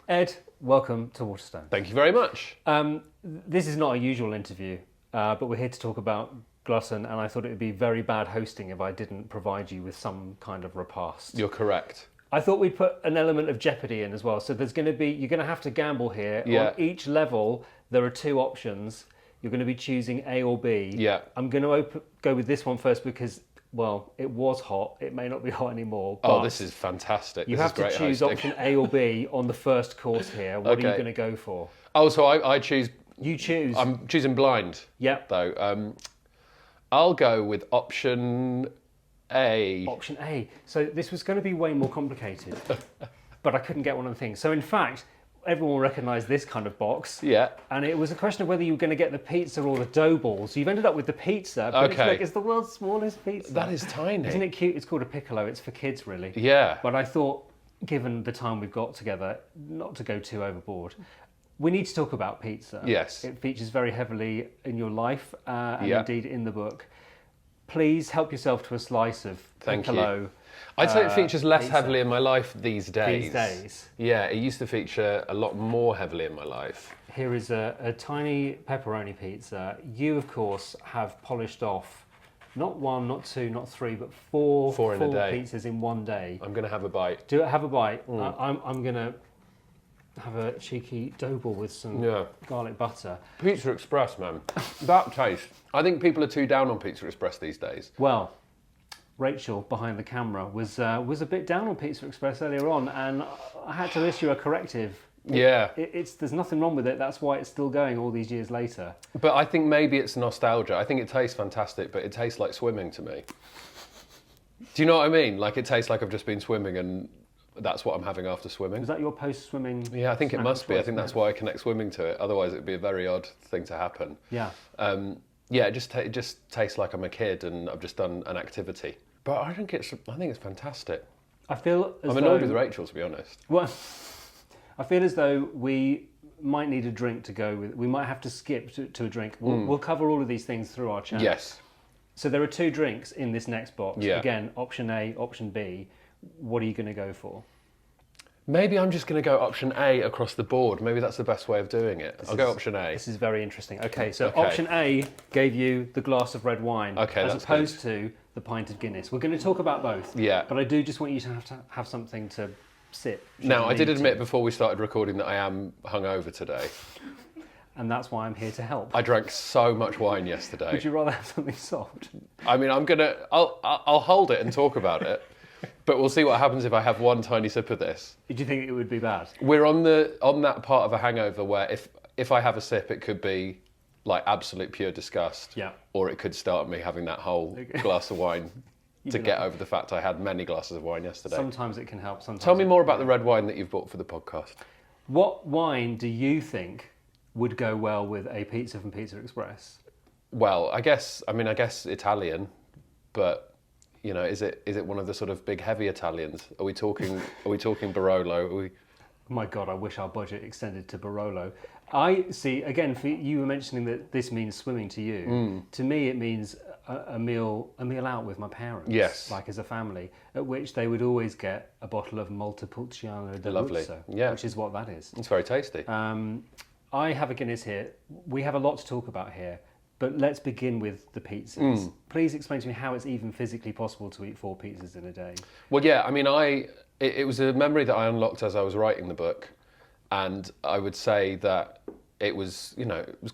Ed, welcome to Waterstones. Thank you very much. This is not a usual interview, but we're here to talk about Glutton, and I thought it would be very bad hosting if I didn't provide you with some kind of repast. You're correct. I thought we'd put an element of jeopardy in as well. So you're going to have to gamble here. Yeah. On each level, there are two options. You're going to be choosing A or B. Yeah. I'm going to go with this one first because, well, it was hot. It may not be hot anymore. Oh, this is fantastic. You have to choose option A or B on the first course here. What are you going to go for? Oh, so I choose... You choose. I'm choosing blind. Yep. Though. I'll go with option A. Option A. So this was going to be way more complicated, but I couldn't get one of the things. So in fact, everyone will recognise this kind of box. Yeah. And it was a question of whether you were going to get the pizza or the dough balls. So you've ended up with the pizza. But it's the world's smallest pizza. That is tiny. Isn't it cute? It's called a piccolo. It's for kids, really. Yeah. But I thought, given the time we've got together, not to go too overboard. We need to talk about pizza. Yes. It features very heavily in your life and Yeah. indeed in the book. Please help yourself to a slice of piccolo. I'd say it features less pizza. heavily in my life these days. These days. Yeah, it used to feature a lot more heavily in my life. Here is a tiny pepperoni pizza. You, of course, have polished off not one, not two, not three, but four in a day. pizzas in one day. I'm going to have a bite. Have a bite. I'm going to have a cheeky dough ball with some garlic butter. Pizza Express, man. That taste. I think people are too down on Pizza Express these days. Well, Rachel, behind the camera, was a bit down on Pizza Express earlier on, and I had to issue a corrective. Yeah. There's nothing wrong with it. That's why it's still going all these years later. But I think maybe it's nostalgia. I think it tastes fantastic, but it tastes like swimming to me. Do you know what I mean? Like, it tastes like I've just been swimming and that's what I'm having after swimming. Is that your post-swimming? Yeah, I think it must be. I think that's why I connect swimming to it. Otherwise, it'd be a very odd thing to happen. Yeah. Yeah, it just tastes like I'm a kid and I've just done an activity. But I think it's fantastic. I'm annoyed with Rachel, to be honest. Well, I feel as though we might need a drink to go with. We might have to skip to a drink. We'll cover all of these things through our chat. Yes. So there are two drinks in this next box. Yeah. Again, option A, option B. What are you going to go for? Maybe I'm just going to go option A across the board. Maybe that's the best way of doing it. I'll go option A. This is very interesting. Okay, so option A gave you the glass of red wine as opposed to the pint of Guinness. We're going to talk about both. Yeah. But I do just want you to have something to sip. Now, I did admit before we started recording that I am hungover today. And that's why I'm here to help. I drank so much wine yesterday. Would you rather have something soft? I mean, I'll hold it and talk about it. But we'll see what happens if I have one tiny sip of this. Do you think it would be bad? We're on that part of a hangover where if I have a sip, it could be like absolute pure disgust. Yeah. Or it could start me having that whole glass of wine to get over the fact I had many glasses of wine yesterday. Sometimes it can help. Sometimes. Tell me more about the red wine that you've bought for the podcast. What wine do you think would go well with a pizza from Pizza Express? Well, I guess Italian, but you know, is it one of the sort of big heavy Italians? Are we talking Barolo? My God, I wish our budget extended to Barolo. I see. Again, you were mentioning that this means swimming to you. To me, it means a meal out with my parents. Yes, like as a family, at which they would always get a bottle of Montepulciano di Lusso, which is what that is. It's very tasty. I have a Guinness here. We have a lot to talk about here. But let's begin with the pizzas. Please explain to me how it's even physically possible to eat 4 pizzas in a day. Well, yeah, I mean, it was a memory that I unlocked as I was writing the book, and I would say that it was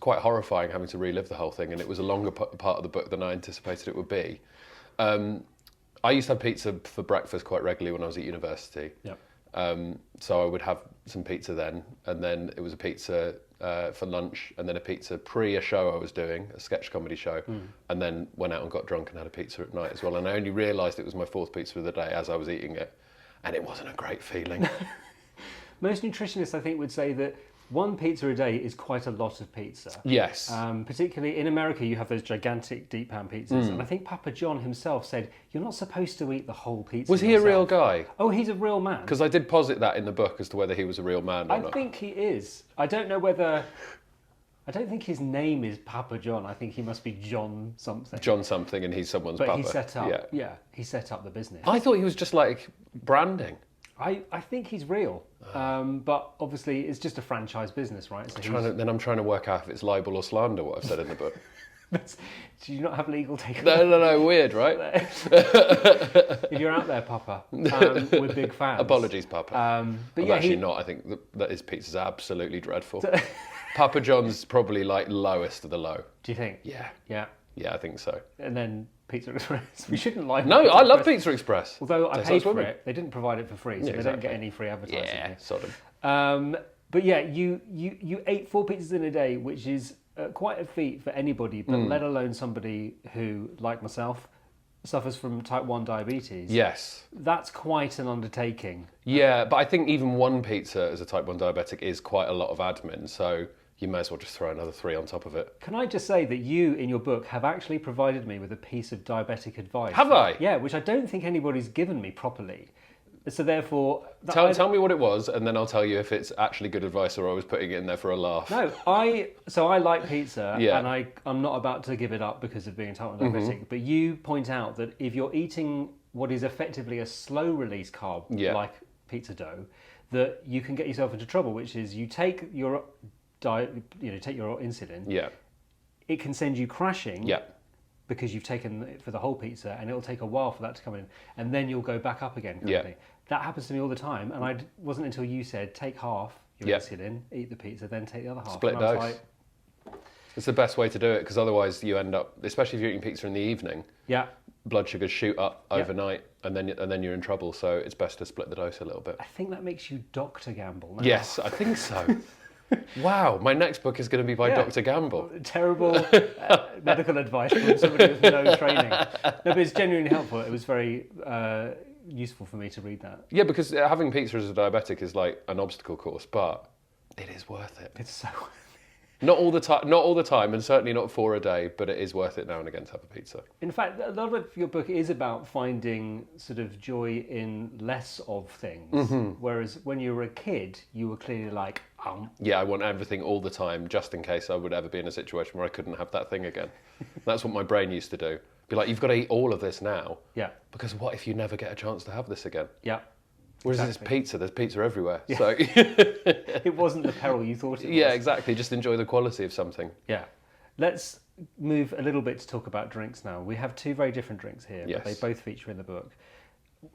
quite horrifying having to relive the whole thing, and it was a longer part of the book than I anticipated it would be. I used to have pizza for breakfast quite regularly when I was at university. Yep. So I would have some pizza then, and then it was a pizza for lunch, and then a pizza pre a show I was doing, a sketch comedy show, and then went out and got drunk and had a pizza at night as well. And I only realised it was my 4th pizza of the day as I was eating it, and it wasn't a great feeling. Most nutritionists, I think, would say that 1 pizza a day is quite a lot of pizza. Yes. Particularly in America, you have those gigantic deep pan pizzas. And I think Papa John himself said, you're not supposed to eat the whole pizza. Was he yourself. a real guy? Oh, he's a real man. Because I did posit that in the book as to whether he was a real man or not. I think he is. I don't think his name is Papa John. I think he must be John something. John something, and he's someone's papa. But he set up the business. I thought he was just like branding. I think he's real, but obviously it's just a franchise business, right? So I'm trying to work out if it's libel or slander what I've said in the book. Do you not have legal takeover? No, weird, right? If you're out there, Papa, we're big fans. Apologies, Papa. But I'm yeah, actually not. I think that his pizza's absolutely dreadful. Papa John's probably like lowest of the low. Do you think? Yeah. Yeah. Yeah, I think so. And then Pizza Express. We shouldn't lie. No, I love Pizza Express. Although I paid for it, they didn't provide it for free, so they don't get any free advertising. Yeah, sodom. But yeah, you ate 4 pizzas in a day, which is quite a feat for anybody, but let alone somebody who, like myself, suffers from type 1 diabetes. Yes. That's quite an undertaking. Yeah, but I think even one pizza as a type 1 diabetic is quite a lot of admin, so you may as well just throw another 3 on top of it. Can I just say that you, in your book, have actually provided me with a piece of diabetic advice. Have I? Yeah, which I don't think anybody's given me properly. So therefore... Tell me what it was, and then I'll tell you if it's actually good advice or I was putting it in there for a laugh. No, I like pizza, Yeah. and I'm not about to give it up because of being type 1 diabetic, but you point out that if you're eating what is effectively a slow-release carb, like pizza dough, that you can get yourself into trouble, which is you take your diet, take your insulin, it can send you crashing, because you've taken it for the whole pizza, and it'll take a while for that to come in, and then you'll go back up again. That happens to me all the time, and it wasn't until you said take half your insulin, eat the pizza, then take the other half. Split dose. It's the best way to do it, because otherwise you end up, especially if you're eating pizza in the evening, blood sugars shoot up overnight, and then you're in trouble. So it's best to split the dose a little bit. I think that makes you Dr. Gamble now. Yes, I think so. Wow, my next book is going to be by Dr. Gamble. Terrible medical advice from somebody with no training. No, but it's genuinely helpful. It was very useful for me to read that. Yeah, because having pizza as a diabetic is like an obstacle course, but it is worth it. It's so worth it. Not all the time, and certainly not 4 a day, but it is worth it now and again to have a pizza. In fact, a lot of your book is about finding sort of joy in less of things, whereas when you were a kid, you were clearly like, Yeah, I want everything all the time, just in case I would ever be in a situation where I couldn't have that thing again. That's what my brain used to do. Be like, you've got to eat all of this now. Yeah. Because what if you never get a chance to have this again? Yeah. Whereas there's pizza everywhere. Yeah. So it wasn't the peril you thought it was. Yeah, exactly. Just enjoy the quality of something. Yeah. Let's move a little bit to talk about drinks now. We have 2 very different drinks here, but they both feature in the book.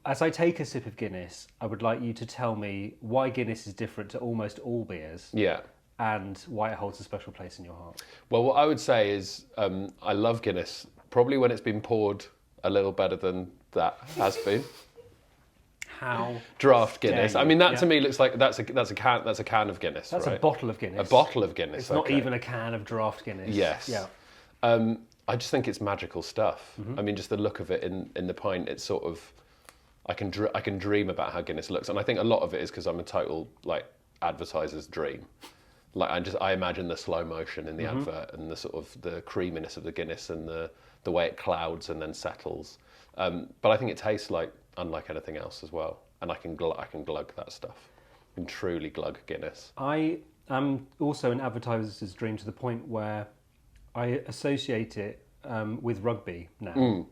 As I take a sip of Guinness, I would like you to tell me why Guinness is different to almost all beers. Yeah. And why it holds a special place in your heart. Well, what I would say is I love Guinness, probably when it's been poured a little better than that has been. How draft Guinness? I mean, that to me looks like that's a can of Guinness. That's right? a bottle of Guinness. A bottle of Guinness. It's not even a can of draft Guinness. Yes. Yeah. I just think it's magical stuff. I mean, just the look of it in the pint. It's sort of I can dream about how Guinness looks, and I think a lot of it is because I'm a total like advertiser's dream. Like I imagine the slow motion in the advert and the sort of the creaminess of the Guinness and the way it clouds and then settles. But I think it tastes like unlike anything else as well, and I can glug that stuff. I can truly glug Guinness. I am also an advertiser's dream to the point where I associate it with rugby now.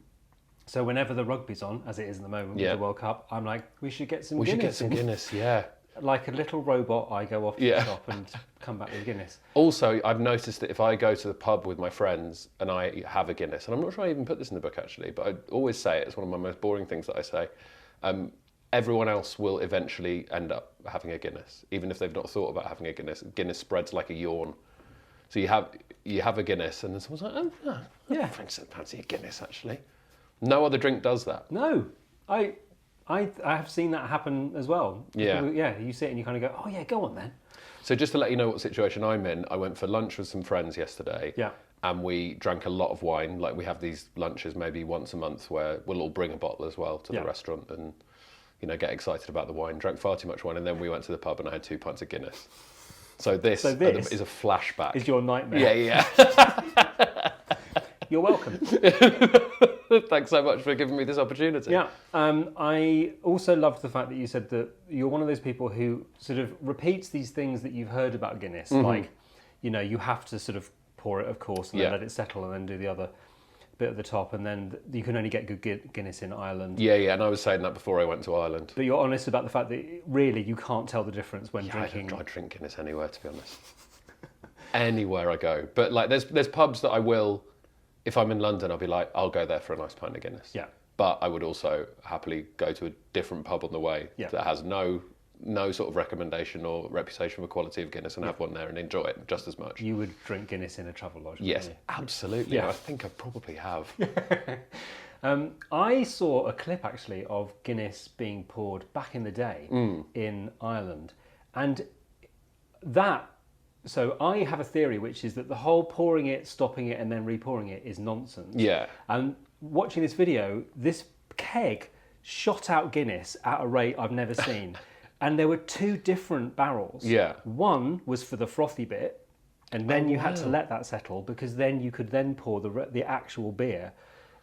So whenever the rugby's on, as it is in the moment with the World Cup, I'm like, we should get some Guinness. We should get some Guinness, yeah. Like a little robot, I go off to the shop and come back with Guinness. Also, I've noticed that if I go to the pub with my friends and I have a Guinness, and I'm not sure I even put this in the book actually, but I always say it, it's one of my most boring things that I say, everyone else will eventually end up having a Guinness, even if they've not thought about having a Guinness. Guinness spreads like a yawn. So you have a Guinness, and then someone's like, oh, yeah, fancy a Guinness actually. No other drink does that. No, I have seen that happen as well. Yeah. Yeah, you sit and you kind of go, oh yeah, go on then. So just to let you know what situation I'm in, I went for lunch with some friends yesterday. Yeah. And we drank a lot of wine. Like we have these lunches maybe once a month where we'll all bring a bottle as well to the restaurant and, get excited about the wine. Drank far too much wine, and then we went to the pub and I had 2 pints of Guinness. So this is a flashback. Is your nightmare. Yeah. You're welcome. Thanks so much for giving me this opportunity. Yeah. I also loved the fact that you said that you're one of those people who sort of repeats these things that you've heard about Guinness. Like, you have to sort of pour it, of course, and then let it settle and then do the other. bit at the top, and then you can only get good Guinness in Ireland. Yeah, and I was saying that before I went to Ireland. But you're honest about the fact that really you can't tell the difference when drinking. I drink Guinness anywhere, to be honest. Anywhere I go. But like, there's pubs that I will, if I'm in London, I'll be like, I'll go there for a nice pint of Guinness. Yeah. But I would also happily go to a different pub on the way that has no sort of recommendation or reputation for quality of Guinness and have one there and enjoy it just as much. You would drink Guinness in a travel lodge? Yes, absolutely. Yeah. I think I probably have. I saw a clip actually of Guinness being poured back in the day in Ireland, and so I have a theory, which is that the whole pouring it, stopping it, and then repouring it is nonsense. Yeah. And watching this video, this keg shot out Guinness at a rate I've never seen. And there were 2 different barrels. Yeah. One was for the frothy bit, and then you had to let that settle, because then you could then pour the actual beer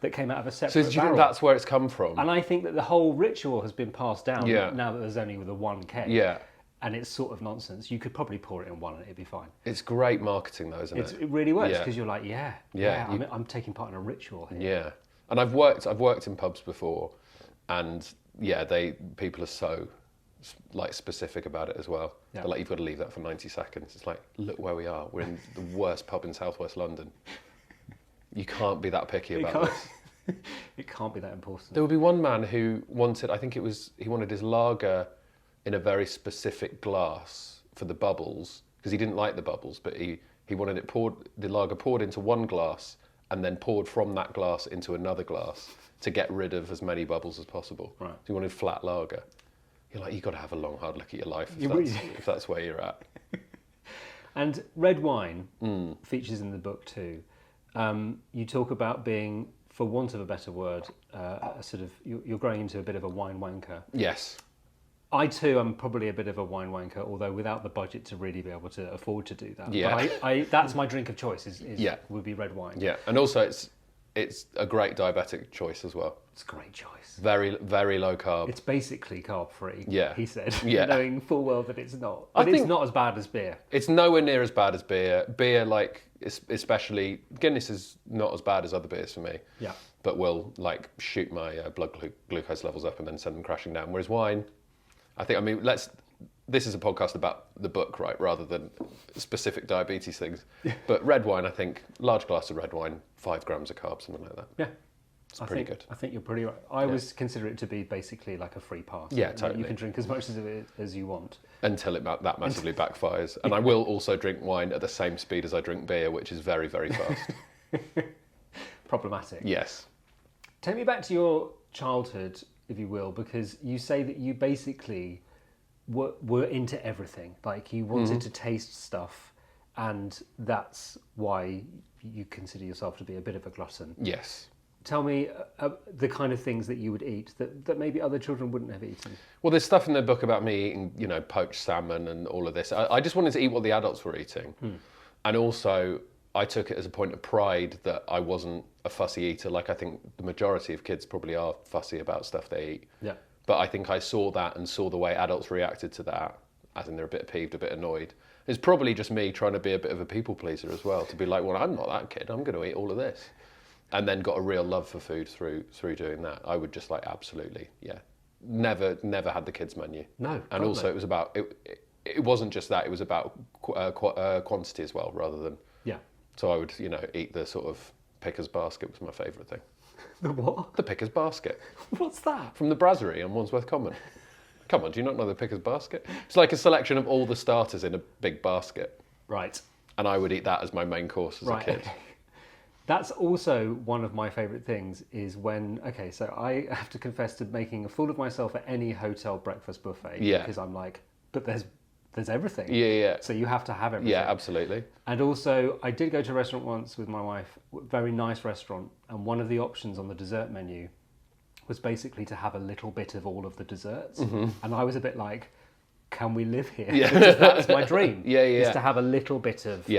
that came out of a separate barrel. So do you think that's where it's come from? And I think that the whole ritual has been passed down now that there's only the one keg. Yeah. And it's sort of nonsense. You could probably pour it in one and it'd be fine. It's great marketing though, isn't it? It really works, because you're like, I'm taking part in a ritual here. Yeah. And I've worked in pubs before, and people are so like specific about it as well. Yeah. They're like, you've got to leave that for 90 seconds. It's like, look where we are. We're in the worst pub in southwest London. You can't be that picky about this. It can't be that important. There would be one man who wanted, he wanted his lager in a very specific glass for the bubbles, because he didn't like the bubbles, but he wanted the lager poured into one glass and then poured from that glass into another glass to get rid of as many bubbles as possible. Right. So he wanted flat lager. You're like, you've got to have a long, hard look at your life if that's where you're at. And red wine features in the book too. You talk about being, for want of a better word, a sort of you're growing into a bit of a wine wanker. Yes. I too am probably a bit of a wine wanker, although without the budget to really be able to afford to do that. Yeah. But that's my drink of choice. Would be red wine. Yeah, and also it's a great diabetic choice as well. It's a great choice. Very, very low carb. It's basically carb free. Yeah. He said. Yeah. Knowing full well that it's not. But it's not as bad as beer. It's nowhere near as bad as beer. Beer, like, especially Guinness, is not as bad as other beers for me. Yeah. But will like shoot my blood glucose levels up and then send them crashing down. Whereas wine, this is a podcast about the book, right, rather than specific diabetes things. But red wine, I think, large glass of red wine, 5 grams of carbs, something like that. Yeah. It's pretty good. I think you're pretty right. I always consider it to be basically like a free pass. Yeah, totally. You can drink as much as you want. Until that massively backfires. And I will also drink wine at the same speed as I drink beer, which is very, very fast. Problematic. Yes. Take me back to your childhood, if you will, because you say that you basically were into everything. Like, you wanted to taste stuff, and that's why you consider yourself to be a bit of a glutton. Yes. Tell me the kind of things that you would eat that maybe other children wouldn't have eaten. Well, there's stuff in the book about me eating, poached salmon and all of this. I just wanted to eat what the adults were eating. And also, I took it as a point of pride that I wasn't a fussy eater. Like, I think the majority of kids probably are fussy about stuff they eat. Yeah. But I think I saw that and saw the way adults reacted to that. I think they're a bit peeved, a bit annoyed. It's probably just me trying to be a bit of a people pleaser as well, to be like, well, I'm not that kid. I'm going to eat all of this. And then got a real love for food through doing that. I would just absolutely, never had the kids menu. No. And also it was about, it wasn't just that, it was about quantity as well, rather than... Yeah. So I would, eat the sort of pickers basket was my favourite thing. The what? The pickers basket. What's that? From the Brasserie on Wandsworth Common. Come on, do you not know the pickers basket? It's like a selection of all the starters in a big basket. Right. And I would eat that as my main course as a kid. That's also one of my favourite things is when, so I have to confess to making a fool of myself at any hotel breakfast buffet. Yeah. Because I'm like, but there's everything. Yeah. So you have to have everything. Yeah, absolutely. And also, I did go to a restaurant once with my wife, very nice restaurant, and one of the options on the dessert menu was basically to have a little bit of all of the desserts. And I was a bit like, can we live here? Yeah. Because that's my dream. Is to have a little bit of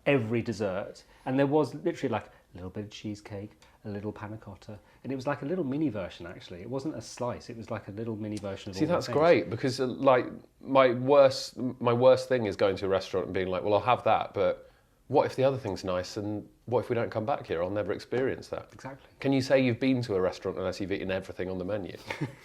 every dessert. And there was literally like a little bit of cheesecake, a little panna cotta, and it was like a little mini version actually. It wasn't a slice, it was like a little mini version of all that's the great, because my worst thing is going to a restaurant and being like, well, I'll have that, but what if the other thing's nice, and what if we don't come back here? I'll never experience that. Exactly. Can you say you've been to a restaurant unless you've eaten everything on the menu?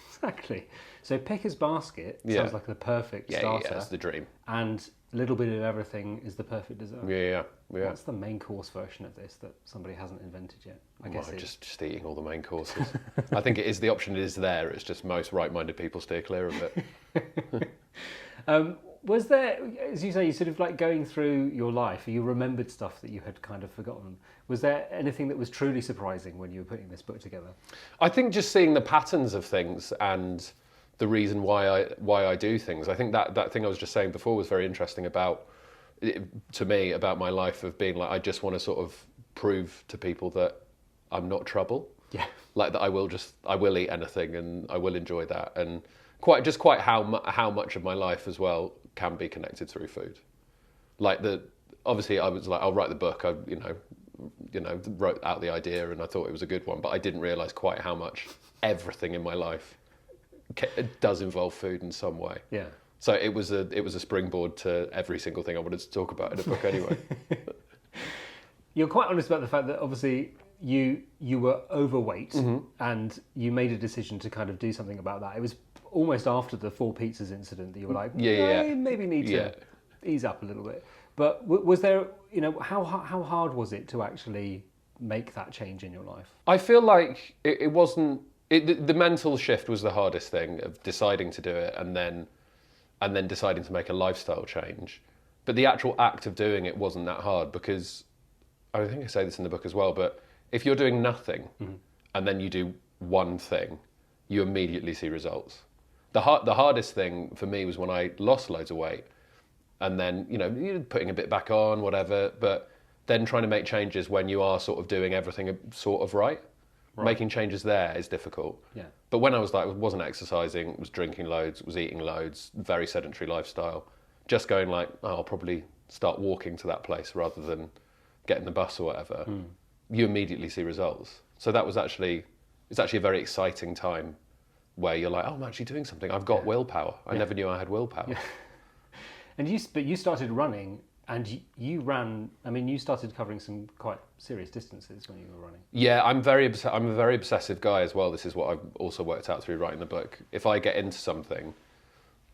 Exactly. So Picker's Basket sounds like the perfect starter. Yeah, that's the dream. And a little bit of everything is the perfect dessert. Yeah. What's the main course version of this that somebody hasn't invented yet? I guess just eating all the main courses. I think it is the option is there. It's just most right-minded people steer clear of it. Was there, as you say, you sort of like going through your life, you remembered stuff that you had kind of forgotten. Was there anything that was truly surprising when you were putting this book together? I think just seeing the patterns of things and the reason why I do things. I think that thing I was just saying before was very interesting to me about my life of being like, I just want to sort of prove to people that I'm not trouble. Yeah. Like that I will eat anything and I will enjoy that, and quite how much of my life as well can be connected through food. Like obviously I was like, I'll write the book. I wrote out the idea and I thought it was a good one, but I didn't realise quite how much everything in my life does involve food in some way. Yeah. So it was a springboard to every single thing I wanted to talk about in a book anyway. You're quite honest about the fact that obviously you were overweight and you made a decision to kind of do something about that. It was almost after the 4 pizzas incident that you were like, maybe need to ease up a little bit. But was there, how hard was it to actually make that change in your life? I feel like it wasn't. The mental shift was the hardest thing of deciding to do it and then deciding to make a lifestyle change. But the actual act of doing it wasn't that hard, because I think I say this in the book as well, but if you're doing nothing and then you do one thing, you immediately see results. The hardest thing for me was when I lost loads of weight and then, you're putting a bit back on, whatever, but then trying to make changes when you are sort of doing everything sort of right. Making changes there is difficult. Yeah. But when I was like, wasn't exercising, was drinking loads, was eating loads, very sedentary lifestyle, just going like, I'll probably start walking to that place rather than getting the bus or whatever, you immediately see results. So it's actually a very exciting time where you're like, oh, I'm actually doing something. I've got willpower. I never knew I had willpower. Yeah. And you started running, and you ran. I mean, you started covering some quite serious distances when you were running. Yeah, I'm a very obsessive guy as well. This is what I've also worked out through writing the book. If I get into something,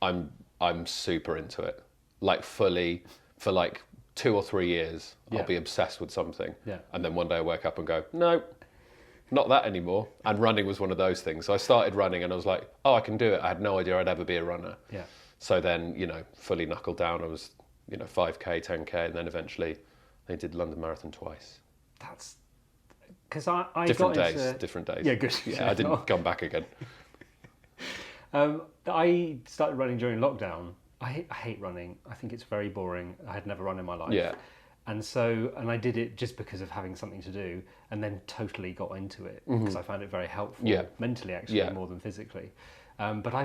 I'm super into it. Like fully for like 2 or 3 years, I'll be obsessed with something. Yeah. And then one day I wake up and go, no, not that anymore. And running was one of those things. So I started running and I was like, oh, I can do it. I had no idea I'd ever be a runner. Yeah. So then, fully knuckled down. I was, 5K, 10K, and then eventually I did London Marathon twice. That's because I different got days, into... different days. Yeah, good. Yeah, I didn't come back again. I started running during lockdown. I hate running. I think it's very boring. I had never run in my life. Yeah. And I did it just because of having something to do, and then totally got into it because I found it very helpful mentally, actually, more than physically. But I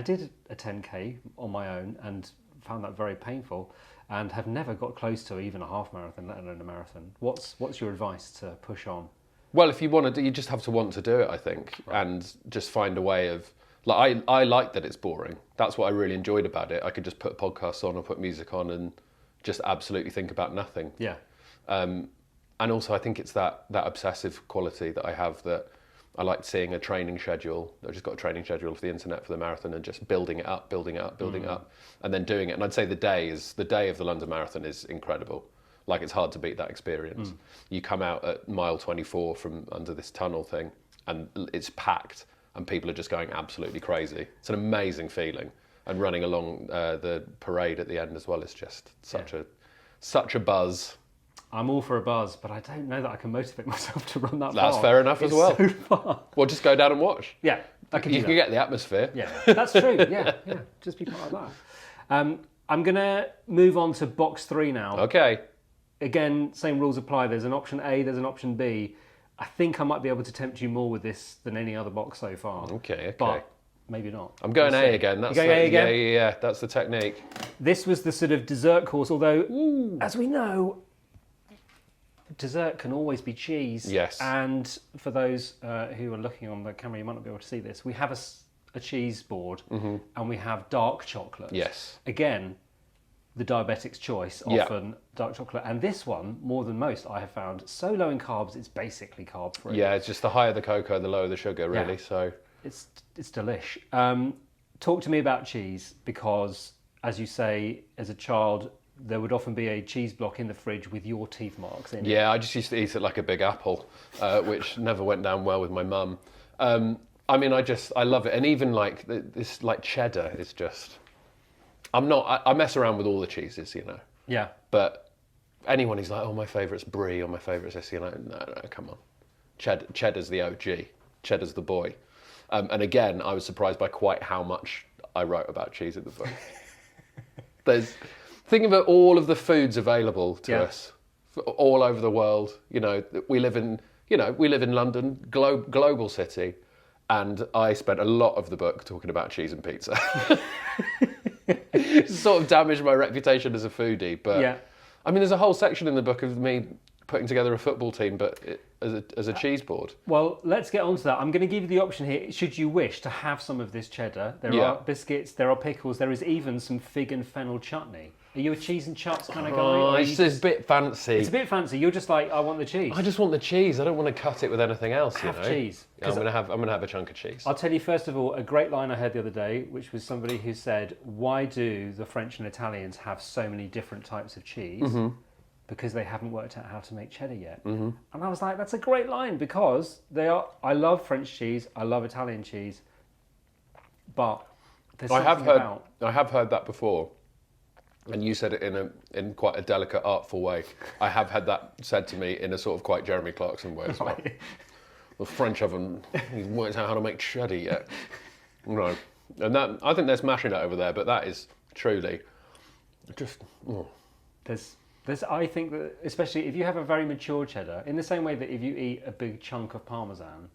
did a 10K on my own and found that very painful, and have never got close to even a half marathon, let alone a marathon. What's your advice to push on? Well, if you want to, you just have to want to do it, I think, and just find a way of. Like I like that it's boring. That's what I really enjoyed about it. I could just put podcasts on or put music on and just absolutely think about nothing. Yeah. And also I think it's that obsessive quality that I have, that I like seeing a training schedule. I just got a training schedule for the internet for the marathon and just building it up, and then doing it. And I'd say the day of the London Marathon is incredible. Like, it's hard to beat that experience. You come out at mile 24 from under this tunnel thing and it's packed and people are just going absolutely crazy. It's an amazing feeling. And running along the parade at the end as well is just such a buzz. I'm all for a buzz, but I don't know that I can motivate myself to run that far. That's fair enough as well. So far. Well, just go down and watch. Yeah, I can do that. You can get the atmosphere. Yeah, that's true. Yeah, just be part of that. I'm going to move on to box 3 now. Okay. Again, same rules apply. There's an option A, there's an option B. I think I might be able to tempt you more with this than any other box so far. Okay. But maybe not. I'm going A again. You're going A again? Yeah. That's the technique. This was the sort of dessert course, although, as we know, dessert can always be cheese. Yes. And for those who are looking on the camera, you might not be able to see this. We have a cheese board and we have dark chocolate. Yes. Again, the diabetic's choice, often dark chocolate. And this one, more than most, I have found, so low in carbs, it's basically carb free. Yeah, it's just the higher the cocoa, the lower the sugar, really. So it's delish. Talk to me about cheese, because, as you say, as a child, there would often be a cheese block in the fridge with your teeth marks in it. Yeah, I just used to eat it like a big apple, which never went down well with my mum. I mean, I love it. And even like this, like cheddar is just, I mess around with all the cheeses, you know. Yeah. But anyone who's like, oh, my favourite's brie or my favourite's this, you know, no, come on. Cheddar's the OG. Cheddar's the boy. And again, I was surprised by quite how much I wrote about cheese in the book. Think about all of the foods available to us all over the world. You know, we live in London, global city, and I spent a lot of the book talking about cheese and pizza. It sort of damaged my reputation as a foodie, but I mean, there's a whole section in the book of me putting together a football team, but as a cheese board. Well, let's get on to that. I'm going to give you the option here, should you wish to have some of this cheddar. There are biscuits, there are pickles, there is even some fig and fennel chutney. Are you a cheese and chuts kind of guy? Oh, it's a bit fancy. It's a bit fancy. You're just like, I want the cheese. I just want the cheese. I don't want to cut it with anything else. Have cheese. Yeah, I'm gonna have a chunk of cheese. I'll tell you first of all a great line I heard the other day, which was somebody who said, "Why do the French and Italians have so many different types of cheese?" Mm-hmm. Because they haven't worked out how to make cheddar yet. Mm-hmm. And I was like, that's a great line, because they are. I love French cheese. I love Italian cheese. But there's something about. I have heard that before. And you said it in quite a delicate, artful way. I have had that said to me in a sort of quite Jeremy Clarkson way as well. The French haven't worked out how to make cheddar yet. No. And that, I think they're smashing it over there, but that is truly just... Oh. There's, I think that, especially if you have a very mature cheddar, in the same way that if you eat a big chunk of Parmesan,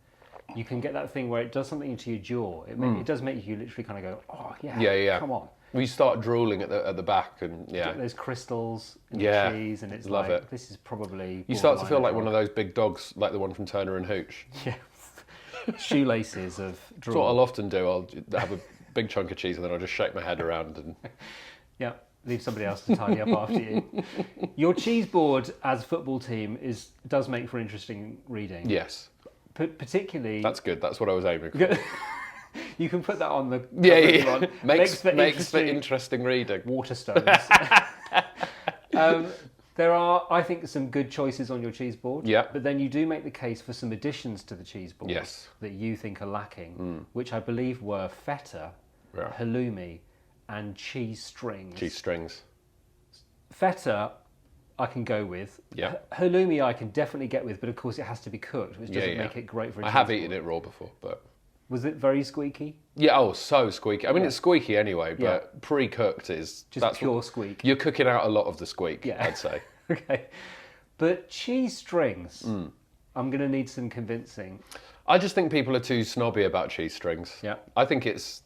you can get that thing where it does something to your jaw. It does make you literally kind of go, oh, yeah, come on. We start drooling at the back, and there's crystals in the cheese, and it's this is probably. You start to feel like one of those big dogs, like the one from Turner and Hooch. Yeah, shoelaces of drool. That's what I'll often do. I'll have a big chunk of cheese, and then I'll just shake my head around and. Yeah, leave somebody else to tidy up after you. Your cheese board as football team does make for interesting reading. Yes. Particularly. That's good. That's what I was aiming for. You can put that on the Makes for interesting reading. Waterstones. There are, I think, some good choices on your cheese board. Yeah. But then you do make the case for some additions to the cheese board that you think are lacking, which I believe were feta, halloumi, and cheese strings. Cheese strings. Feta, I can go with. Yeah. Halloumi, I can definitely get with, but of course it has to be cooked, which doesn't make it great for a cheese board. I have eaten it raw before, but... Was it very squeaky? Yeah, so squeaky. I mean, it's squeaky anyway, but pre-cooked is... Just pure squeak. You're cooking out a lot of the squeak, I'd say. Okay. But cheese strings, I'm going to need some convincing. I just think people are too snobby about cheese strings. Yeah. I think it's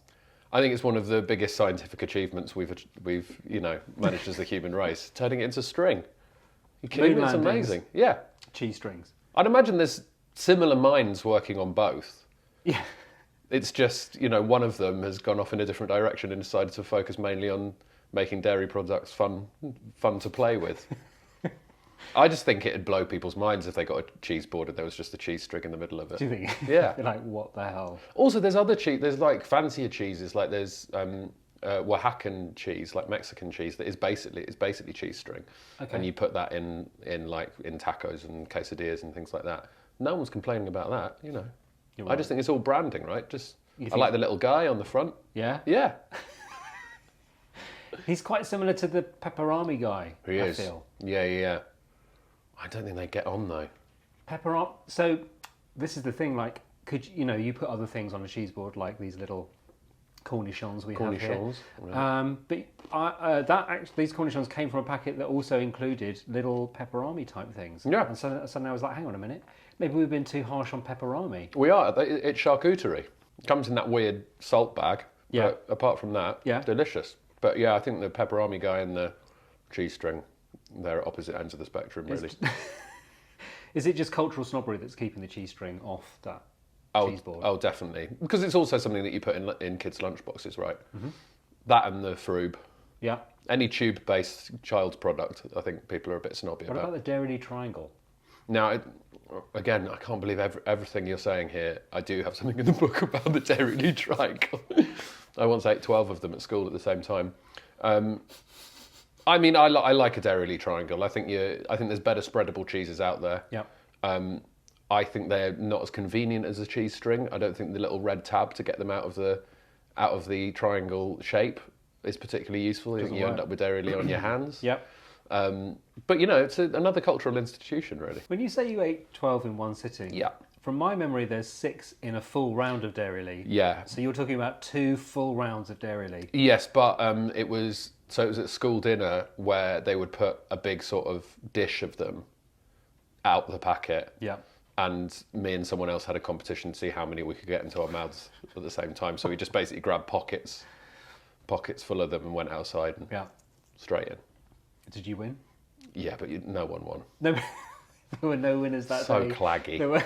one of the biggest scientific achievements we've managed as the human race, turning it into string. You kidding me? It's amazing. Yeah. Cheese strings. I'd imagine there's similar minds working on both. Yeah. It's just, one of them has gone off in a different direction and decided to focus mainly on making dairy products fun to play with. I just think it'd blow people's minds if they got a cheese board and there was just a cheese string in the middle of it. Do you think? Yeah. Like, what the hell? Also, there's other cheese. There's like fancier cheeses. Like there's Oaxacan cheese, like Mexican cheese, that is basically cheese string. Okay. And you put that in tacos and quesadillas and things like that. No one's complaining about that, Right. I just think it's all branding, right? I like the little guy on the front. Yeah? Yeah. He's quite similar to the pepperami guy, He is. I feel. Yeah. I don't think they get on, though. So, this is the thing, like, you put other things on a cheese board, like these little cornichons we have here. Right. But these cornichons came from a packet that also included little pepperami type things. Yeah. And so suddenly I was like, hang on a minute, maybe we've been too harsh on pepperami. We are. It's charcuterie. It comes in that weird salt bag. Yeah. But apart from that, delicious. But yeah, I think the pepperami guy and the cheese string, they're at opposite ends of the spectrum, really. Is it just cultural snobbery that's keeping the cheese string off that cheese board? Oh, definitely. Because it's also something that you put in kids' lunchboxes, right? Mm-hmm. That and the froob. Yeah. Any tube-based child's product, I think people are a bit snobby about. What about the Dairy Triangle? Now, again, I can't believe everything you're saying here. I do have something in the book about the Dairy Triangle. I once ate 12 of them at school at the same time. I mean, I like a Dairy Triangle. I think there's better spreadable cheeses out there. Yeah. I think they're not as convenient as a cheese string. I don't think the little red tab to get them out of the triangle shape is particularly useful. I think you end up with Dairy on your hands. Yep. But it's another cultural institution, really. When you say you ate 12 in one sitting, yeah. From my memory, there's 6 in a full round of Dairy. Yeah. So you're talking about 2 full rounds of Dairy. Yes, but it was at school dinner where they would put a big sort of dish of them out the packet. Yeah. And me and someone else had a competition to see how many we could get into our mouths at the same time. So we just basically grabbed pockets full of them and went outside and straight in. Did you win? Yeah, but no one won. No, there were no winners that day. So claggy. There were...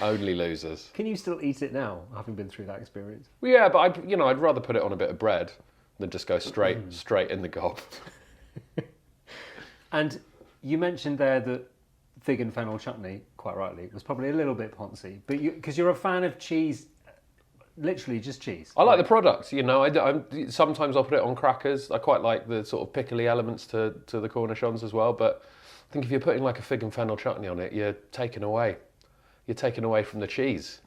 Only losers. Can you still eat it now, having been through that experience? Well, yeah, but I'd rather put it on a bit of bread than just go straight in the gob. And you mentioned there that fig and fennel chutney, quite rightly, was probably a little bit poncy, but because you're a fan of cheese, literally just cheese. I like the product. Sometimes I'll put it on crackers. I quite like the sort of pickly elements to the cornichons as well. But I think if you're putting like a fig and fennel chutney on it, you're taken away from the cheese.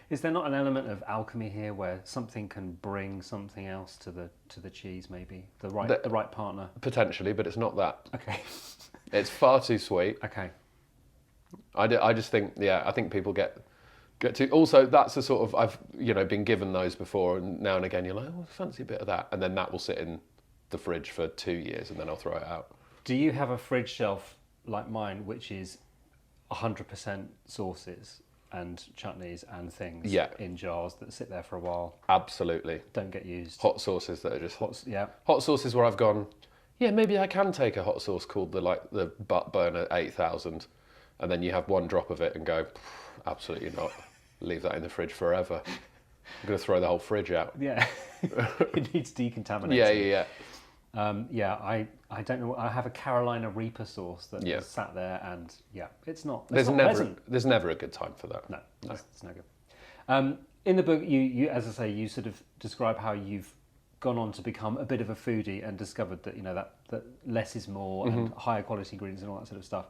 Is there not an element of alchemy here, where something can bring something else to the cheese? Maybe the right partner. Potentially, but it's not that. Okay. It's far too sweet. Okay. I just think, I think people get to. Also, that's a sort of, I've been given those before, and now and again you're like, oh, fancy a bit of that, and then that will sit in the fridge for 2 years, and then I'll throw it out. Do you have a fridge shelf like mine, which is 100% sauces and chutneys and things in jars that sit there for a while? Absolutely. Don't get used. Hot sauces that are just hot sauces where I've gone, maybe I can take a hot sauce called the butt burner 8000, and then you have one drop of it and go, absolutely not. Leave that in the fridge forever. I'm going to throw the whole fridge out. Yeah. It needs decontaminating. Yeah. I don't know. I have a Carolina Reaper sauce that is sat there, and it's not. There's not never pleasant. There's never a good time for that. No. It's no good. In the book, you as I say, you sort of describe how you've gone on to become a bit of a foodie and discovered that that less is more and higher quality ingredients and all that sort of stuff.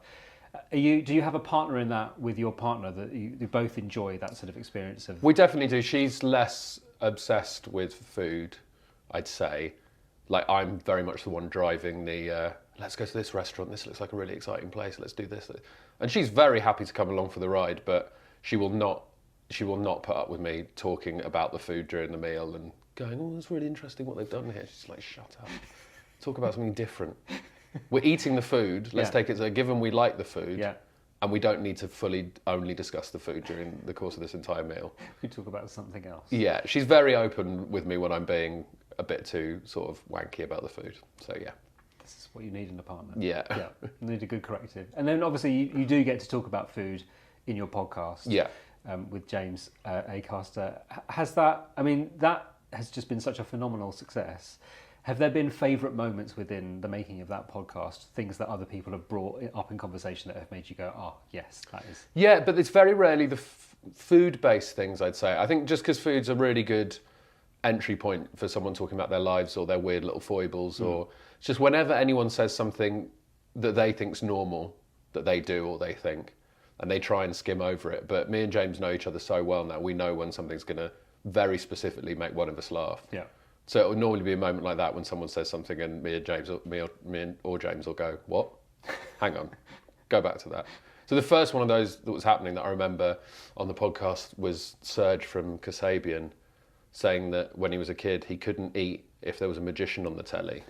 Do you have a partner in that with your partner that you both enjoy that sort of experience of? We definitely do. She's less obsessed with food, I'd say. Like, I'm very much the one driving the, let's go to this restaurant, this looks like a really exciting place, let's do this. And she's very happy to come along for the ride, but she will not put up with me talking about the food during the meal and going, oh, that's really interesting what they've done here. She's like, shut up. Talk about something different. We're eating the food, let's take it as a given we like the food, and we don't need to fully only discuss the food during the course of this entire meal. We talk about something else. Yeah, she's very open with me when I'm being a bit too sort of wanky about the food. So this is what you need in a partner. Yeah. You need a good corrective. And then obviously you do get to talk about food in your podcast. Yeah. With James Acaster. That has just been such a phenomenal success. Have there been favourite moments within the making of that podcast? Things that other people have brought up in conversation that have made you go, oh yes, that is. Yeah, but it's very rarely the food-based things, I'd say. I think just because food's a really good entry point for someone talking about their lives or their weird little foibles, or it's just whenever anyone says something that they think's normal, that they do or they think, and they try and skim over it. But me and James know each other so well now, we know when something's going to very specifically make one of us laugh. Yeah. So it would normally be a moment like that when someone says something and me or James will go, what? Hang on, go back to that. So the first one of those that was happening that I remember on the podcast was Serge from Kasabian saying that when he was a kid, he couldn't eat if there was a magician on the telly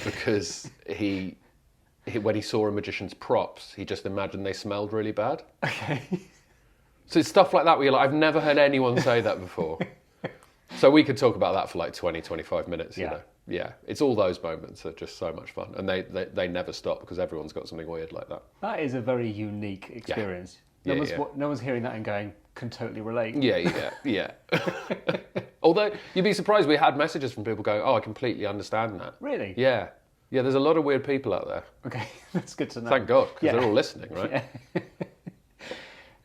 because when he saw a magician's props, he just imagined they smelled really bad. Okay. So it's stuff like that where you're like, I've never heard anyone say that before. So we could talk about that for like 20, 25 minutes, you know. Yeah, it's all those moments that are just so much fun. And they never stop because everyone's got something weird like that. That is a very unique experience. No one's hearing that and going, can totally relate. Yeah. Although, you'd be surprised, we had messages from people going, oh, I completely understand that. Really? Yeah. Yeah, there's a lot of weird people out there. Okay, that's good to know. Thank God, because they're all listening, right? Yeah.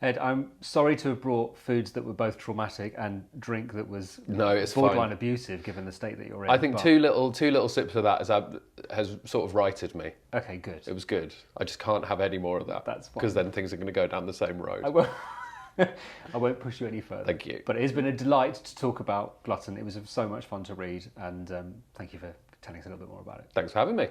Ed, I'm sorry to have brought foods that were both traumatic and drink that was borderline abusive, given the state that you're in. I think two little sips of that has sort of righted me. Okay, good. It was good. I just can't have any more of that. That's fine. Because then things are going to go down the same road. I won't push you any further. Thank you. But it has been a delight to talk about Glutton. It was so much fun to read, and thank you for telling us a little bit more about it. Thanks for having me.